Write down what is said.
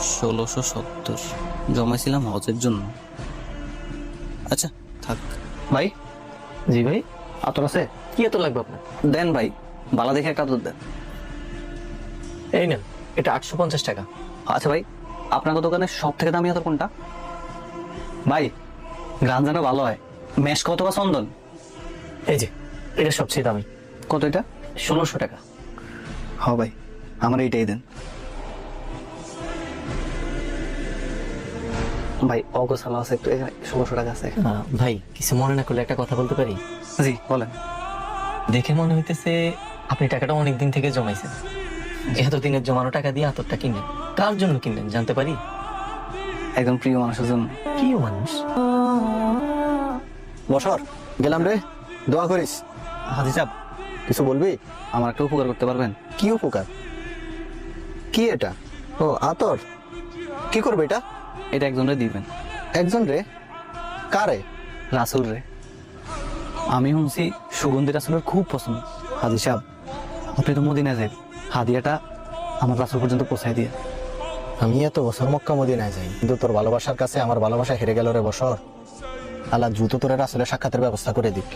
1670 জমাইছিলাম হজের জন্য। আচ্ছা থাক। ভাই, জি ভাই, আতর আছে? কি আতর লাগবে আপনার? দেন ভাই, বালা দেখে একটা আতর দেন। এই নেন, এটা 850 টাকা। আচ্ছা ভাই, আপনার দোকানে সব থেকে দামি আতর কোনটা? ভাই, গাঞ্জাটা ভালো হয়। মেশ কত বা চন্দন? এই যে, এটা সবচেয়ে দামি। কত এটা? 1600 টাকা। হ ভাই, আমার এইটাই দেন। ভাই অগোছালো আছে একটু, এখানে 1600 টাকা আছে। ভাই, কিছু মনে না করলে একটা কথা বলতে পারি? জি বলেন। দেখে মনে হইতেছে আপনি টাকাটা অনেক দিন থেকে জমাইছেন। এতদিনের জমানো টাকা দিয়ে আতরটা কিনলেন, কার জন্য কিনলেন জানতে পারি? একদম প্রিয় মানুষের জন্য। কি মানুষ? বসর, গেলাম রে। দোয়া করিস। হাজি সাহেব, কিছু বলবি? আমার একটা উপকার করতে পারবেন? কি উপকার? কি এটা? ও আতর। কি করবে এটা? এটা একজনরে দিবেন। একজন রে? কারে? রাসুল রে। আমি শুনছি সুগন্ধি রাসুলের খুব পছন্দ। হাজি সাহেব, আপনি তো মদিনা যাই, হাদিয়াটা আমার রাসুল পর্যন্ত পৌঁছায় দিয়ে। আমি এত বছর মক্কা মদিনায় যাই, কিন্তু তোর ভালোবাসার কাছে আমার ভালোবাসা হেরে গেল রে বসর। আল্লাহ দ্রুত তোর আসলে সাক্ষাতের ব্যবস্থা করে দিক।